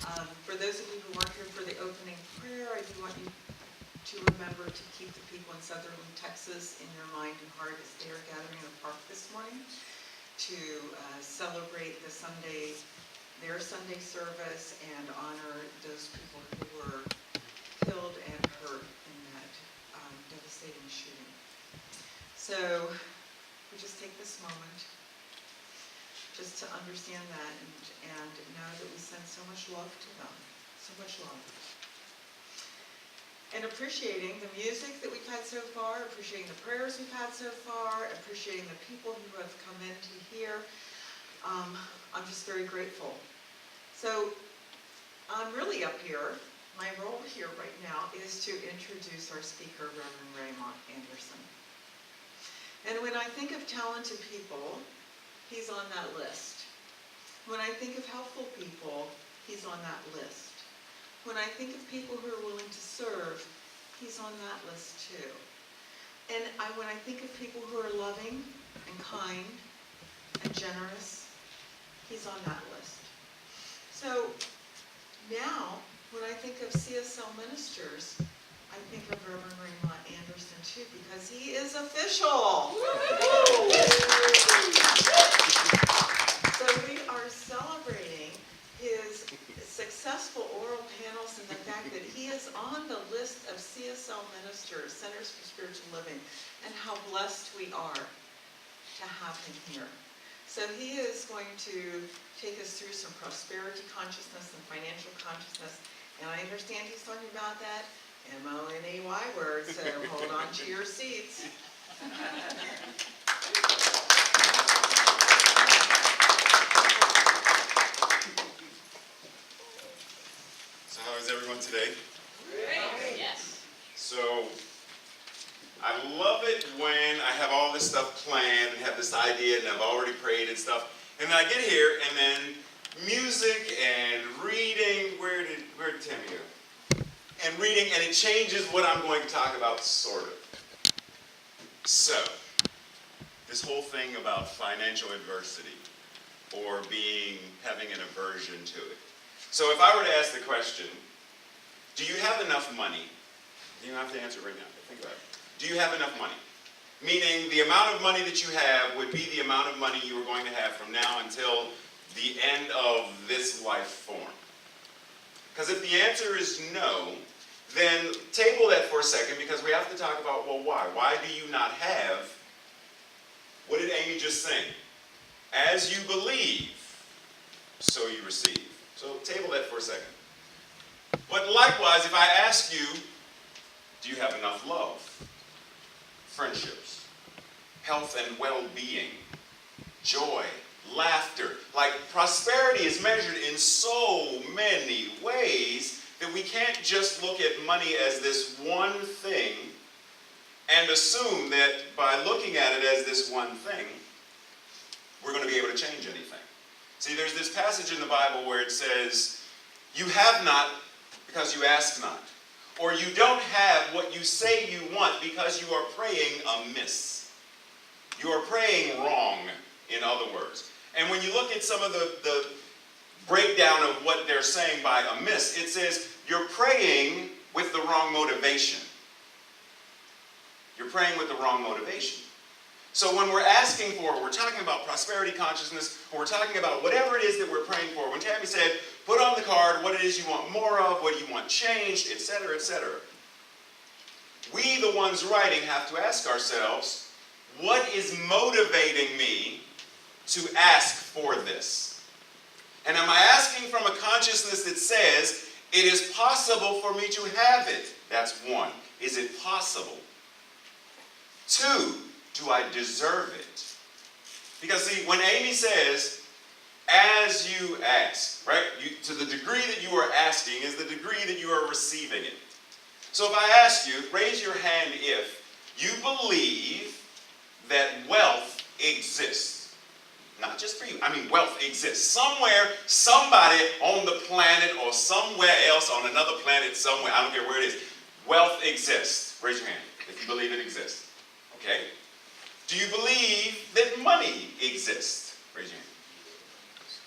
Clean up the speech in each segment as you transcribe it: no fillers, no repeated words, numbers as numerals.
For those of you who weren't here for the opening prayer, I do want you to remember to keep the people in southern Texas in your mind and heart as they are gathering in the park this morning to celebrate their Sunday service and honor those people who were killed and hurt in that devastating shooting. So we just take this moment just to understand that and know that we send so much love to them, so much love. And appreciating the music that we've had so far, appreciating the prayers we've had so far, appreciating the people who have come in to hear. I'm just very grateful. So I'm really up here. My role here right now is to introduce our speaker, Reverend Raymont Anderson. And when I think of talented people, he's on that list. When I think of helpful people, he's on that list. When I think of people who are willing to serve, he's on that list too. And when I think of people who are loving and kind and generous, he's on that list. So now, when I think of CSL ministers, I think of Reverend Raymont Anderson too, because he is official. So we are celebrating his successful oral panels and the fact that he is on the list of CSL ministers, Centers for Spiritual Living, and how blessed we are to have him here. So he is going to take us through some prosperity consciousness and financial consciousness, and I understand he's talking about that M-O-N-E-Y word, so hold on to your seats. So how is everyone today? Great. Yes. So I love it when I have all this stuff planned and have this idea and I've already prayed and stuff, and then I get here and then music and reading, where did Tammy go? And reading, and it changes what I'm going to talk about, sort of. So, this whole thing about financial adversity or having an aversion to it. So if I were to ask the question, do you have enough money? You don't have to answer right now, but think about it. Do you have enough money? Meaning the amount of money that you have would be the amount of money you are going to have from now until the end of this life form. Because if the answer is no, then table that for a second, because we have to talk about, well, why? Why do you not have? What did Amy just sing? As you believe, so you receive. So table that for a second. But likewise, if I ask you, do you have enough love, friendships, health and well-being, joy, laughter? Like, prosperity is measured in so many ways that we can't just look at money as this one thing and assume that by looking at it as this one thing, we're going to be able to change anything. See, there's this passage in the Bible where it says, you have not because you ask not. Or you don't have what you say you want because you are praying amiss. You are praying wrong, in other words. And when you look at some of the breakdown of what they're saying by amiss, it says you're praying with the wrong motivation. You're praying with the wrong motivation. So when we're asking for, we're talking about prosperity consciousness, or we're talking about whatever it is that we're praying for. When Tammy said, put on the card what it is you want more of, what you want changed, etc., etc. We, the ones writing, have to ask ourselves, what is motivating me to ask for this? And am I asking from a consciousness that says, it is possible for me to have it? That's one. Is it possible? Two, do I deserve it? Because see, when Amy says, as you ask, right? To the degree that you are asking is the degree that you are receiving it. So if I ask you, raise your hand if you believe that wealth exists. Not just for you. I mean, wealth exists. Somewhere, somebody on the planet or somewhere else on another planet somewhere, I don't care where it is, wealth exists. Raise your hand if you believe it exists. Okay? Do you believe that money exists? Raise your hand.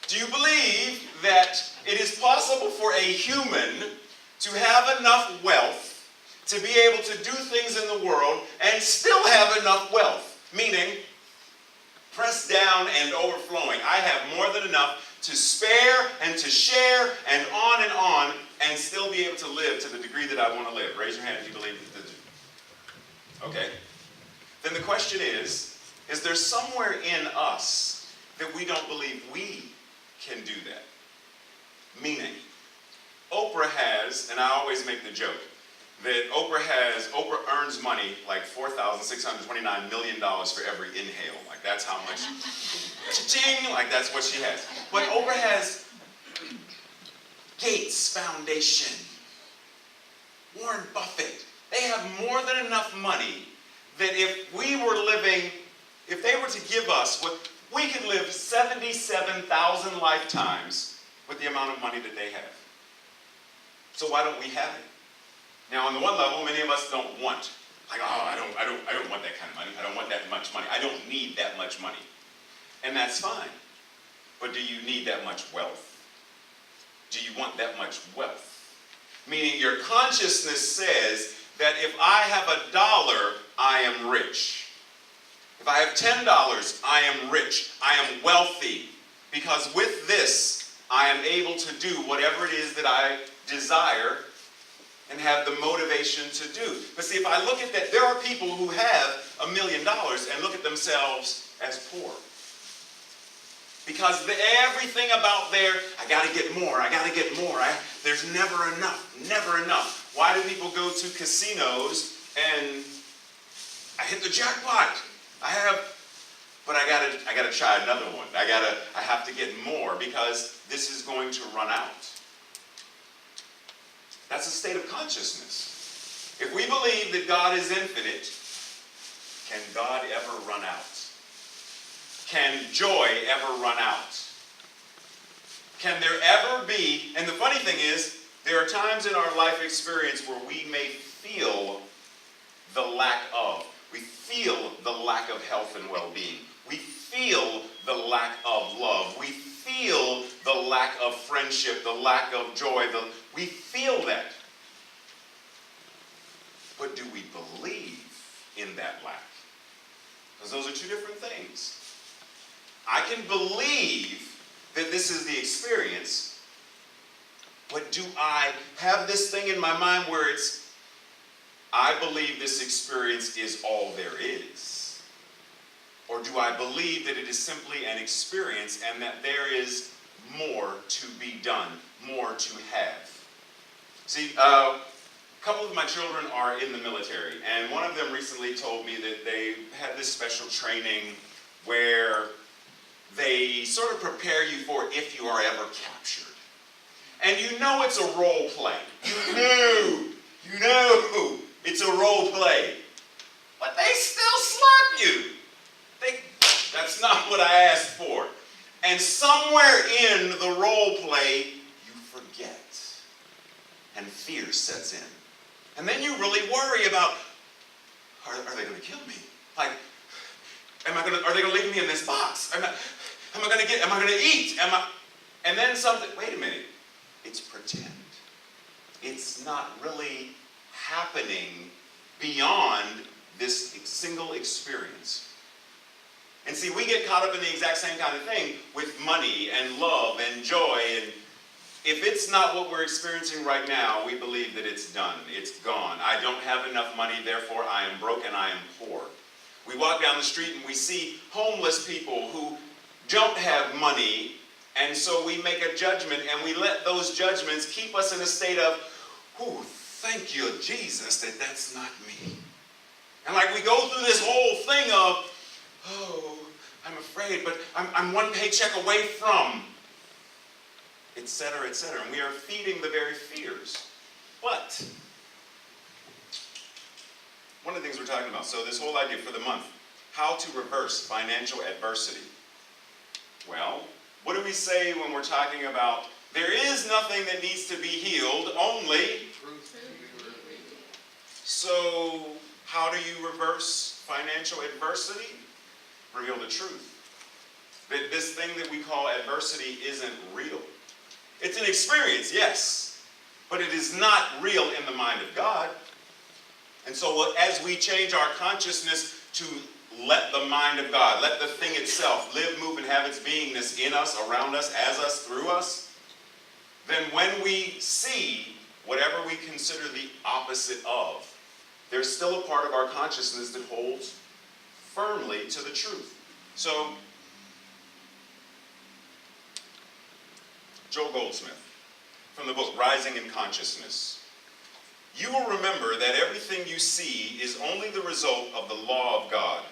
Do you believe that it is possible for a human to have enough wealth to be able to do things in the world and still have enough wealth. Meaning, pressed down and overflowing. I have more than enough to spare and to share and on, and still be able to live to the degree that I want to live. Raise your hand if you believe that. Okay. Then the question is there somewhere in us that we don't believe we can do that? Meaning, Oprah has, and I always make the joke, that Oprah earns money like $4,629 million for every inhale. Like that's how much, cha-ching, like that's what she has. But Oprah has Gates Foundation, Warren Buffett. They have more than enough money that if they were to give us what, we could live 77,000 lifetimes with the amount of money that they have. So why don't we have it? Now, on the one level, many of us don't want. Like, oh, I don't want that kind of money. I don't want that much money. I don't need that much money. And that's fine. But do you need that much wealth? Do you want that much wealth? Meaning your consciousness says that if I have $1, I am rich. If I have $10, I am rich. I am wealthy. Because with this, I am able to do whatever it is that I desire and have the motivation to do. But see, if I look at that, there are people who have $1 million and look at themselves as poor. Because everything about I got to get more, there's never enough. Why do people go to casinos and I hit the jackpot? But I gotta try another one. I have to get more because this is going to run out. That's a state of consciousness. If we believe that God is infinite, can God ever run out? Can joy ever run out? Can there ever be, and the funny thing is, there are times in our life experience where we may feel the lack of. We feel the lack of health and well-being. We feel the lack of love. We feel the lack of friendship, the lack of joy. We feel that. But do we believe in that lack? Because those are two different things. I can believe that this is the experience, but do I have this thing in my mind where I believe this experience is all there is? Or do I believe that it is simply an experience and that there is more to be done, more to have? See, a couple of my children are in the military, and one of them recently told me that they had this special training where they sort of prepare you for if you are ever captured. And you know it's a role play. You know it's a role play. But they still slap you. That's not what I asked for. And somewhere in the role play, you forget. And fear sets in. And then you really worry about, are they going to kill me? Like, are they going to leave me in this box? Am I going to eat? And then something, wait a minute, it's pretend. It's not really happening beyond this single experience. And see, we get caught up in the exact same kind of thing with money and love and joy. And if it's not what we're experiencing right now, we believe that it's done, it's gone. I don't have enough money, therefore I am broke and I am poor. We walk down the street and we see homeless people who don't have money, and so we make a judgment and we let those judgments keep us in a state of, ooh, thank you, Jesus, that that's not me. And like we go through this whole thing of, oh, I'm afraid, but I'm one paycheck away from, etc., etc. And we are feeding the very fears. But one of the things we're talking about, so this whole idea for the month, how to reverse financial adversity. Well, what do we say when we're talking about there is nothing that needs to be healed, only truth. So how do you reverse financial adversity? Reveal the truth. That this thing that we call adversity isn't real. It's an experience, yes, but it is not real in the mind of God. And so as we change our consciousness to let the mind of God, let the thing itself live, move, and have its beingness in us, around us, as us, through us, then when we see whatever we consider the opposite of, there's still a part of our consciousness that holds firmly to the truth. So, Joel Goldsmith, from the book Rising in Consciousness. You will remember that everything you see is only the result of the law of God.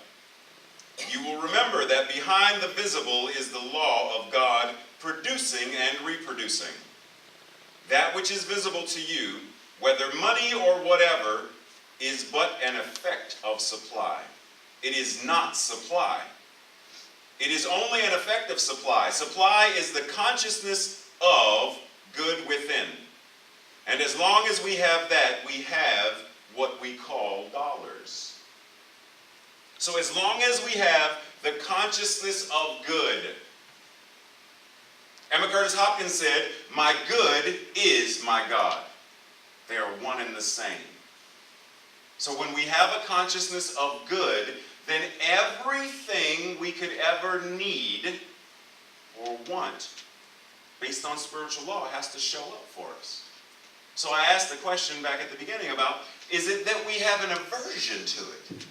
You will remember that behind the visible is the law of God producing and reproducing. That which is visible to you, whether money or whatever, is but an effect of supply. It is not supply. It is only an effect of supply. Supply is the consciousness of good within. And as long as we have that, we have what we call dollars. So as long as we have the consciousness of good, Emma Curtis Hopkins said, "My good is my God." They are one and the same. So when we have a consciousness of good, then everything we could ever need or want, based on spiritual law, has to show up for us. So I asked the question back at the beginning about, is it that we have an aversion to it?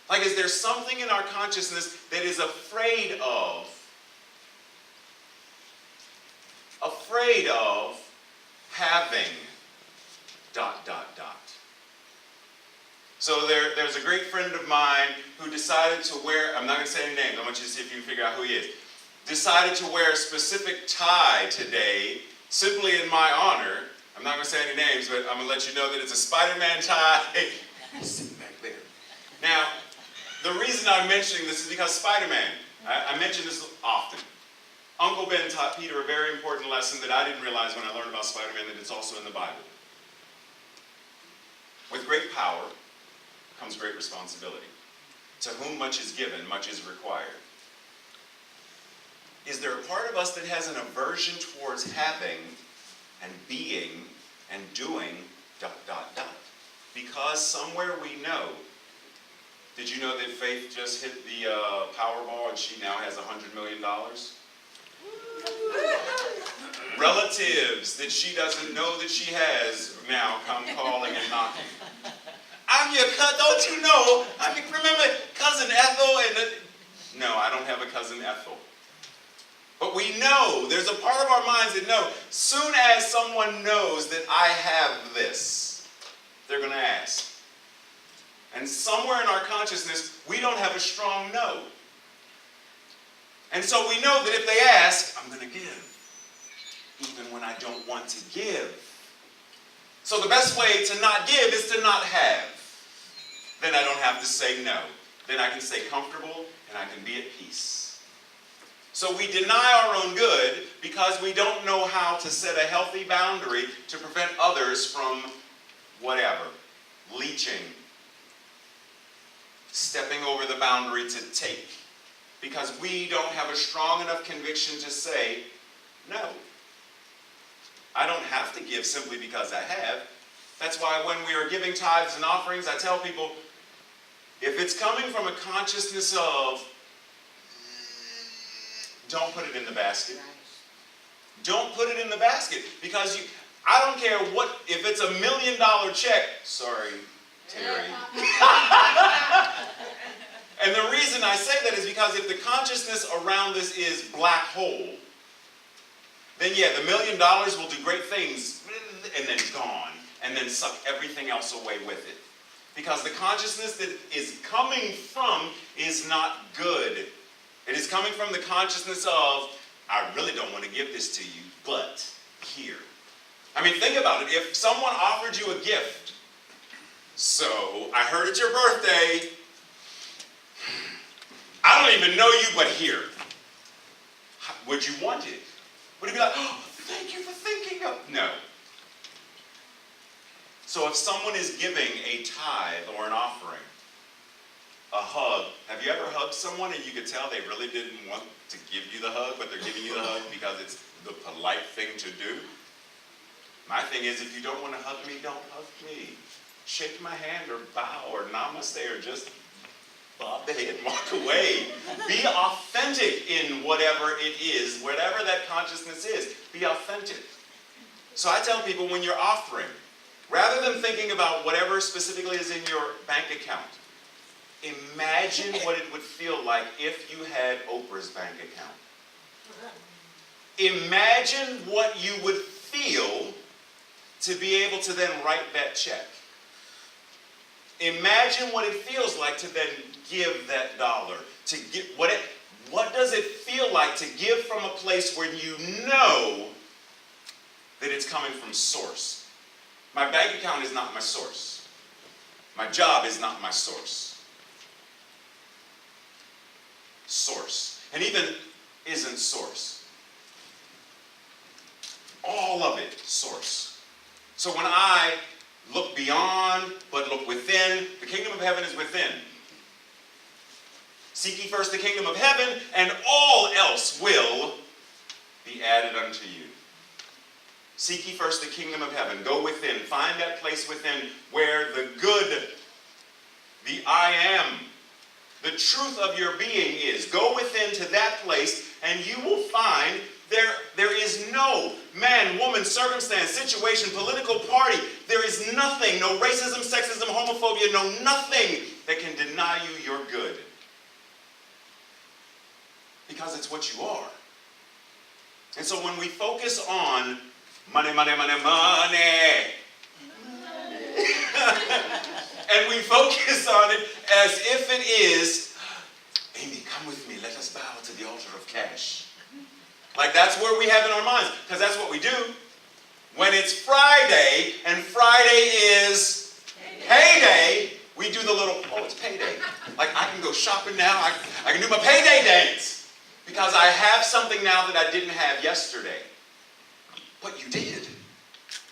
Like, is there something in our consciousness that is afraid of having ... So there's a great friend of mine who decided to wear, I'm not going to say any names, I want you to see if you can figure out who he is, decided to wear a specific tie today, simply in my honor. I'm not going to say any names, but I'm going to let you know that it's a Spider-Man tie. Sitting back there. Now, the reason I'm mentioning this is because Spider-Man, I mention this often. Uncle Ben taught Peter a very important lesson that I didn't realize when I learned about Spider-Man, that it's also in the Bible. With great power comes great responsibility. To whom much is given, much is required. Is there a part of us that has an aversion towards having and being and doing ... Because somewhere we know. Did you know that Faith just hit the Powerball and she now has $100 million? Relatives that she doesn't know that she has now come calling and knocking. I'm your cousin, don't you know? Remember Cousin Ethel and No, I don't have a Cousin Ethel. But we know, there's a part of our minds that know, soon as someone knows that I have this, they're going to ask. And somewhere in our consciousness, we don't have a strong no. And so we know that if they ask, I'm going to give, even when I don't want to give. So the best way to not give is to not have. Then I don't have to say no. Then I can stay comfortable and I can be at peace. So we deny our own good because we don't know how to set a healthy boundary to prevent others from whatever, leeching, stepping over the boundary to take. Because we don't have a strong enough conviction to say, no. I don't have to give simply because I have. That's why when we are giving tithes and offerings, I tell people, if it's coming from a consciousness of, don't put it in the basket. Don't put it in the basket. Because I don't care what, if it's $1 million check, sorry, Terry. And the reason I say that is because if the consciousness around this is black hole, then yeah, the $1 million will do great things, and then it's gone, and then suck everything else away with it. Because the consciousness that is coming from is not good. It is coming from the consciousness of, I really don't want to give this to you, but here. I mean, think about it. If someone offered you a gift, so I heard it's your birthday, I don't even know you, but here. Would you want it? Would you be like, oh, thank you for thinking of... No. So if someone is giving a tithe or an offering, a hug. Have you ever hugged someone and you could tell they really didn't want to give you the hug, but they're giving you the hug because it's the polite thing to do? My thing is, if you don't want to hug me, don't hug me. Shake my hand or bow or namaste or just bob the head and walk away. Be authentic in whatever it is, whatever that consciousness is. Be authentic. So I tell people, when you're offering, rather than thinking about whatever specifically is in your bank account, imagine what it would feel like if you had Oprah's bank account. Imagine what you would feel to be able to then write that check. Imagine what it feels like to then give that dollar. To give, what does it feel like to give from a place where you know that it's coming from source? My bank account is not my source. My job is not my source. Source. And even isn't source. All of it source. So when I look beyond, but look within, the kingdom of heaven is within. Seek ye first the kingdom of heaven, and all else will be added unto you. Seek ye first the kingdom of heaven. Go within. Find that place within where the good, the I am, the truth of your being is. Go within to that place, and you will find there is no man, woman, circumstance, situation, political party. There is nothing, no racism, sexism, homophobia, no nothing that can deny you your good. Because it's what you are. And so when we focus on money, money, money, money, and we focus on it as if it is, Amy, come with me, let us bow to the altar of cash. Like that's where we have in our minds, because that's what we do. When it's Friday, and Friday is payday, we do the little, oh, it's payday. Like I can go shopping now, I can do my payday dance. Because I have something now that I didn't have yesterday. But you did.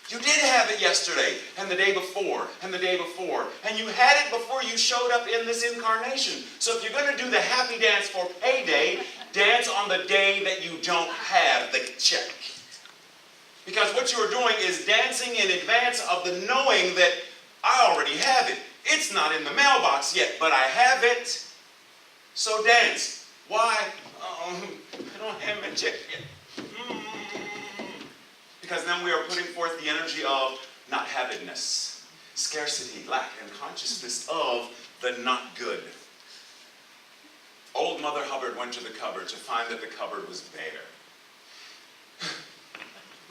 You did have it yesterday, and the day before, and the day before. And you had it before you showed up in this incarnation. So if you're going to do the happy dance for payday, dance on the day that you don't have the check. Because what you are doing is dancing in advance of the knowing that I already have it. It's not in the mailbox yet, but I have it. So dance. Why? I don't have my check yet. Because then we are putting forth the energy of not havingness, scarcity, lack, and consciousness of the not good. Old Mother Hubbard went to the cupboard to find that the cupboard was bare.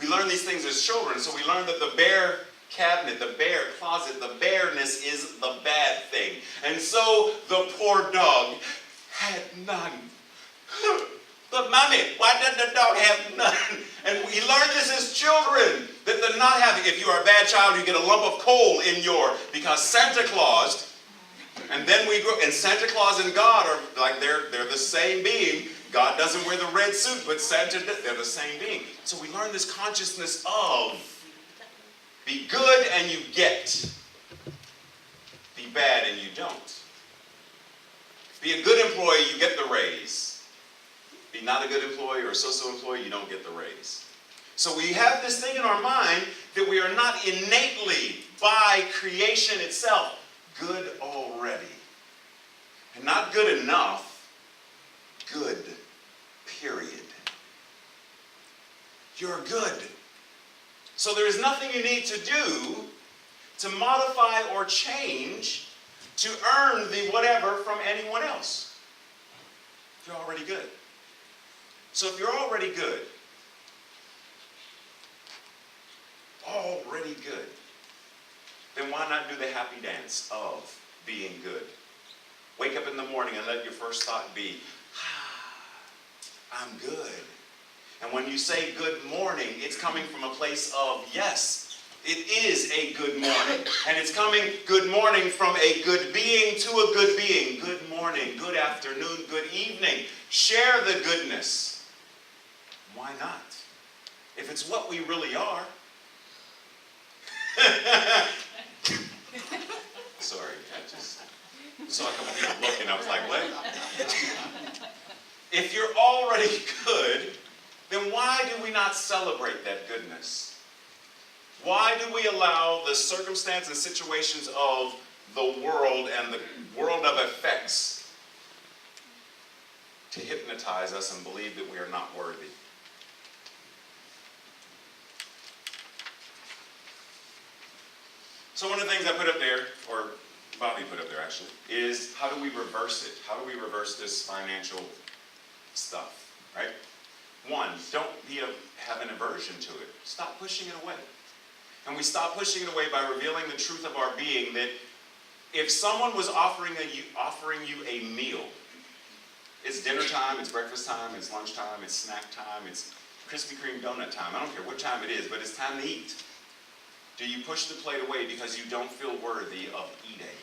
We learn these things as children, so we learn that the bare cabinet, the bare closet, the bareness is the bad thing. And so the poor dog had none. But mommy, why doesn't the dog have none? And we learn this as children, that the not having, if you are a bad child, you get a lump of coal in your, because Santa Claus, and then we grow, and Santa Claus and God are like, they're the same being. God doesn't wear the red suit, but Santa, they're the same being. So we learn this consciousness of, be good and you get. Be bad and you don't. Be a good employee, you get the raise. Be not a good employee or a so-so employee, you don't get the raise. So we have this thing in our mind that we are not innately, by creation itself, good already. And not good enough, good, period. You're good. So there is nothing you need to do to modify or change to earn the whatever from anyone else. You're already good. So if you're already good, then why not do the happy dance of being good? Wake up in the morning and let your first thought be, I'm good. And when you say good morning, it's coming from a place of, yes, it is a good morning. And it's coming good morning from a good being to a good being. Good morning, good afternoon, good evening. Share the goodness. Why not? If it's what we really are. Sorry, I just saw a couple people looking and I was like, what? If you're already good, then why do we not celebrate that goodness? Why do we allow the circumstance and situations of the world and the world of effects to hypnotize us and believe that we are not worthy? So one of the things I put up there, or Bobby put up there actually, is how do we reverse it? How do we reverse this financial stuff, right? One, don't have an aversion to it. Stop pushing it away. And we stop pushing it away by revealing the truth of our being, that if someone was offering you a meal, it's dinner time, it's breakfast time, it's lunch time, it's snack time, it's Krispy Kreme donut time. I don't care what time it is, but it's time to eat. Do you push the plate away because you don't feel worthy of eating?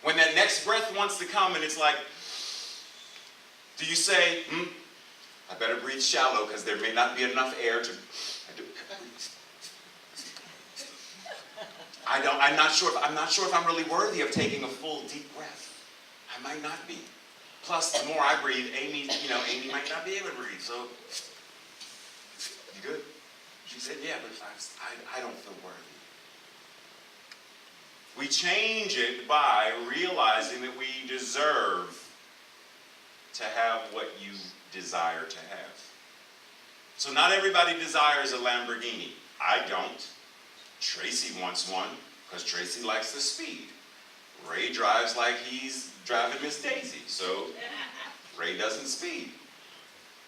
When that next breath wants to come and it's like, do you say, I better breathe shallow because there may not be enough air to... I'm not sure if I'm really worthy of taking a full deep breath. I might not be. Plus, the more I breathe, Amy might not be able to breathe. So, you good? She said, yeah, but I don't feel worthy. We change it by realizing that we deserve to have what you desire to have. So not everybody desires a Lamborghini. I don't. Tracy wants one because Tracy likes the speed. Ray drives like he's driving Miss Daisy, so Ray doesn't speed.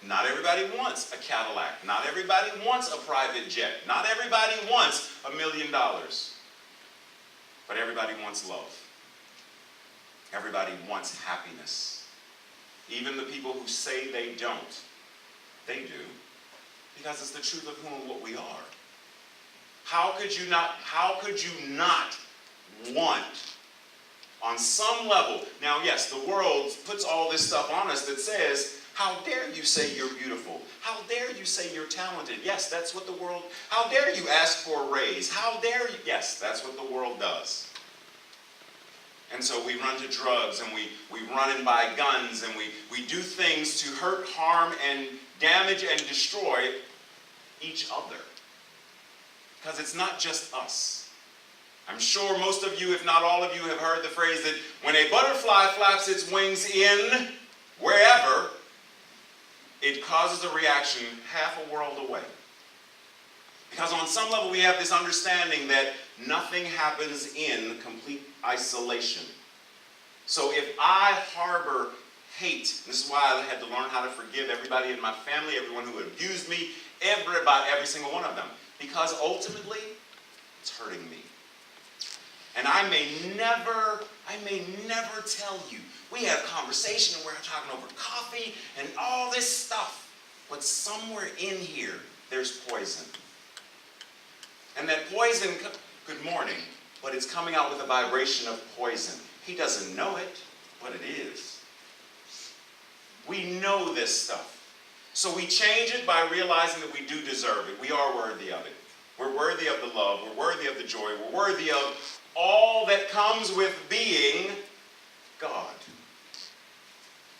Not everybody wants a Cadillac. Not everybody wants a private jet. Not everybody wants $1 million. But everybody wants love. Everybody wants happiness. Even the people who say they don't, they do. Because it's the truth of who and what we are. How could you not want, on some level, now yes, the world puts all this stuff on us that says, how dare you say you're beautiful? How dare you say you're talented? Yes, that's what the world, how dare you ask for a raise? How dare you? Yes, that's what the world does. And so we run to drugs and we run and buy guns and we do things to hurt, harm, and damage and destroy each other. Because it's not just us. I'm sure most of you, if not all of you, have heard the phrase that when a butterfly flaps its wings in wherever, it causes a reaction half a world away. Because on some level we have this understanding that nothing happens in complete isolation. So if I harbor hate, this is why I had to learn how to forgive everybody in my family, everyone who abused me, every single one of them. Because ultimately, it's hurting me. And I may never tell you. We have conversation and we're talking over coffee and all this stuff. But somewhere in here, there's poison. And that poison, good morning, but it's coming out with a vibration of poison. He doesn't know it, but it is. We know this stuff. So we change it by realizing that we do deserve it. We are worthy of it. We're worthy of the love. We're worthy of the joy. We're worthy of all that comes with being God.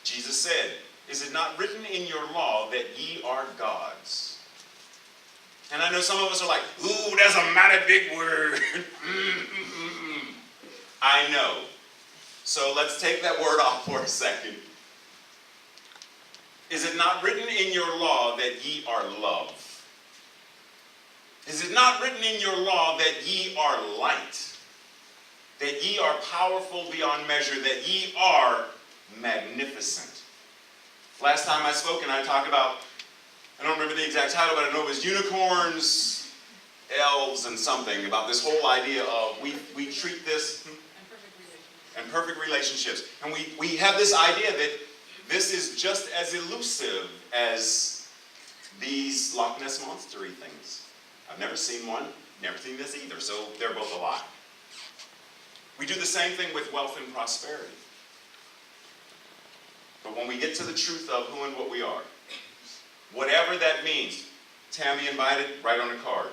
Jesus said, is it not written in your law that ye are gods? And I know some of us are like, ooh, that's a mighty big word. I know. So let's take that word off for a second. Is it not written in your law that ye are love? Is it not written in your law that ye are light? That ye are powerful beyond measure? That ye are magnificent? Last time I spoke and I talked about, I don't remember the exact title, but I know it was unicorns, elves, and something, about this whole idea of we treat this and perfect relationships. And we have this idea that this is just as elusive as these Loch Ness Monster-y things. I've never seen one, never seen this either, so they're both a lie. We do the same thing with wealth and prosperity. But when we get to the truth of who and what we are, whatever that means, Tammy invited, write on a card.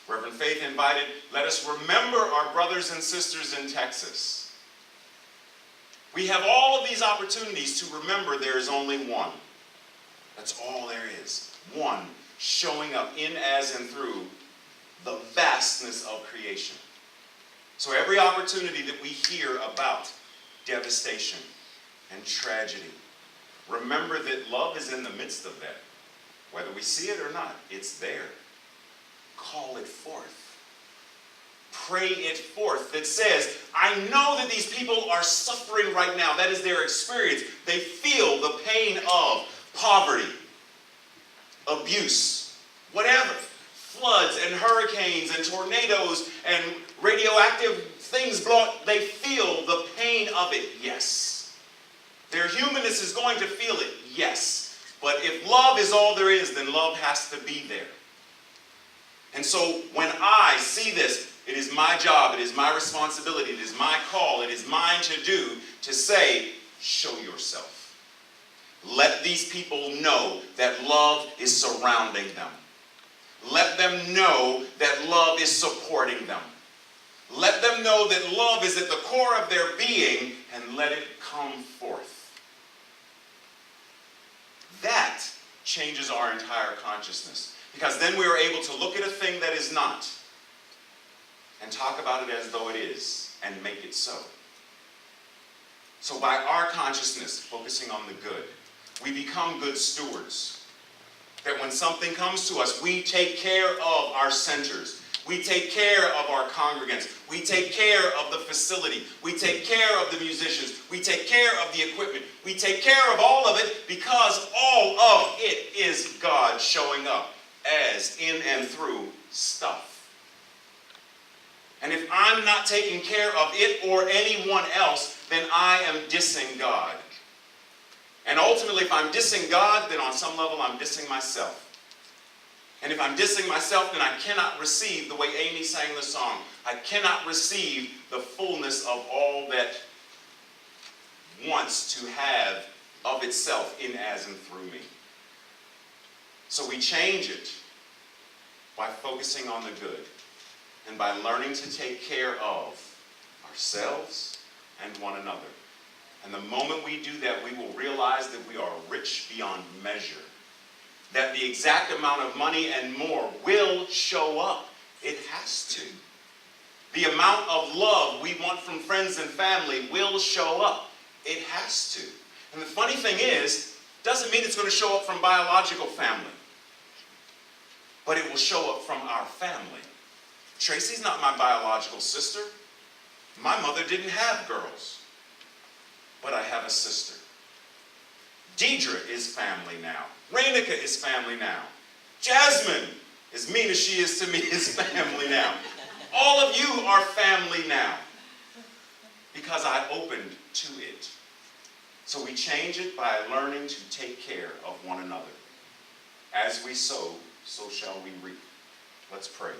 Reverend Faith invited, let us remember our brothers and sisters in Texas. We have all of these opportunities to remember there is only one. That's all there is. One showing up in, as, and through the vastness of creation. So every opportunity that we hear about devastation and tragedy, remember that love is in the midst of that. Whether we see it or not, it's there. Call it forth. Pray it forth. That says, I know that these people are suffering right now. That is their experience. They feel the pain of poverty, abuse, whatever. Floods and hurricanes and tornadoes and radioactive things blown. They feel the pain of it, yes. Their humanness is going to feel it, yes. But if love is all there is, then love has to be there. And so when I see this, it is my job, it is my responsibility, it is my call, it is mine to do, to say, show yourself. Let these people know that love is surrounding them. Let them know that love is supporting them. Let them know that love is at the core of their being, and let it come forth. That changes our entire consciousness. Because then we are able to look at a thing that is not and talk about it as though it is and make it so. So by our consciousness focusing on the good, we become good stewards. That when something comes to us, we take care of our centers. We take care of our congregants. We take care of the facility. We take care of the musicians. We take care of the equipment. We take care of all of it because all of it is God showing up as in and through stuff. And if I'm not taking care of it or anyone else, then I am dissing God. And ultimately, if I'm dissing God, then on some level I'm dissing myself. And if I'm dissing myself, then I cannot receive the way Amy sang the song. I cannot receive the fullness of all that wants to have of itself in, as, and through me. So we change it by focusing on the good and by learning to take care of ourselves and one another. And the moment we do that, we will realize that we are rich beyond measure. That the exact amount of money and more will show up. It has to. The amount of love we want from friends and family will show up. It has to. And the funny thing is, doesn't mean it's going to show up from biological family. But it will show up from our family. Tracy's not my biological sister. My mother didn't have girls. But I have a sister. Deidre is family now. Renuka is family now. Jasmine, as mean as she is to me, is family now. All of you are family now. Because I opened to it. So we change it by learning to take care of one another. As we sow, so shall we reap. Let's pray.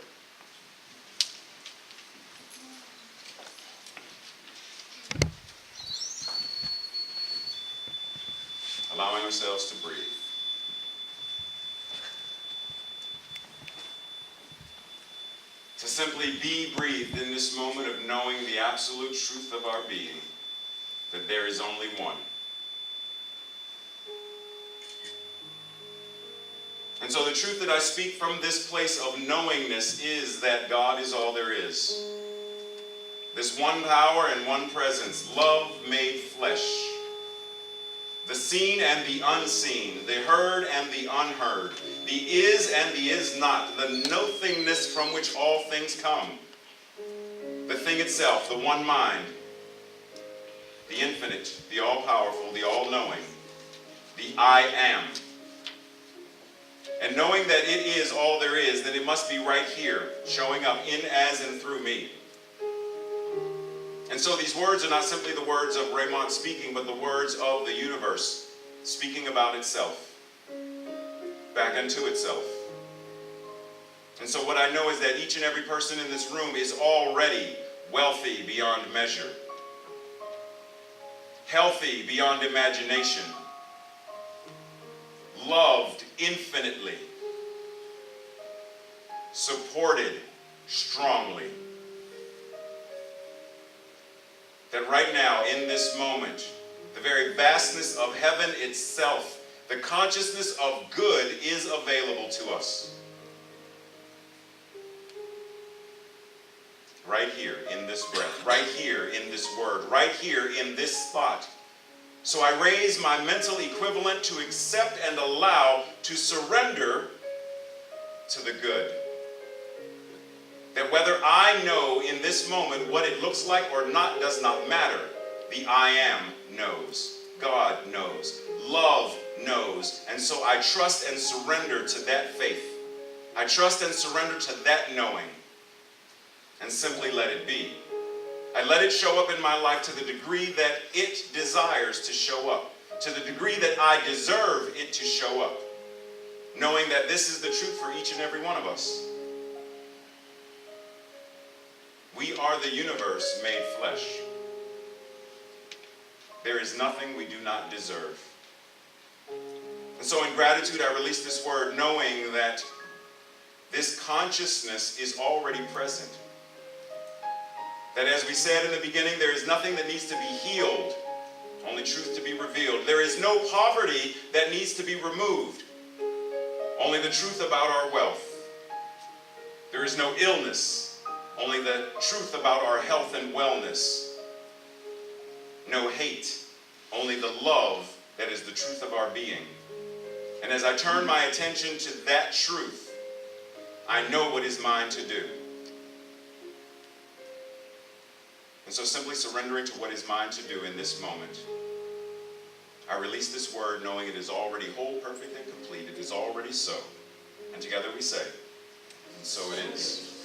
Allowing ourselves to breathe. To simply be breathed in this moment of knowing the absolute truth of our being, that there is only one. And so the truth that I speak from this place of knowingness is that God is all there is. This one power and one presence, love made flesh. The seen and the unseen, the heard and the unheard, the is and the is not, the nothingness from which all things come, the thing itself, the one mind, the infinite, the all-powerful, the all-knowing, the I am. And knowing that it is all there is, then it must be right here, showing up in, as, and through me. And so these words are not simply the words of Raymont speaking, but the words of the universe speaking about itself, back unto itself. And so what I know is that each and every person in this room is already wealthy beyond measure, healthy beyond imagination, loved infinitely, supported strongly. that right now, in this moment, the very vastness of heaven itself, the consciousness of good is available to us. Right here in this breath, right here in this word, right here in this spot. So I raise my mental equivalent to accept and allow, to surrender to the good. That whether I know in this moment what it looks like or not does not matter. The I am knows. God knows. Love knows. And so I trust and surrender to that faith. I trust and surrender to that knowing. And simply let it be. I let it show up in my life to the degree that it desires to show up. To the degree that I deserve it to show up. Knowing that this is the truth for each and every one of us. We are the universe made flesh. There is nothing we do not deserve. And so in gratitude I release this word knowing that this consciousness is already present. That as we said in the beginning, there is nothing that needs to be healed, only truth to be revealed. There is no poverty that needs to be removed, only the truth about our wealth. There is no illness, only the truth about our health and wellness. No hate, only the love that is the truth of our being. And as I turn my attention to that truth, I know what is mine to do. And so simply surrendering to what is mine to do in this moment, I release this word knowing it is already whole, perfect, and complete. It is already so. And together we say, and so it is.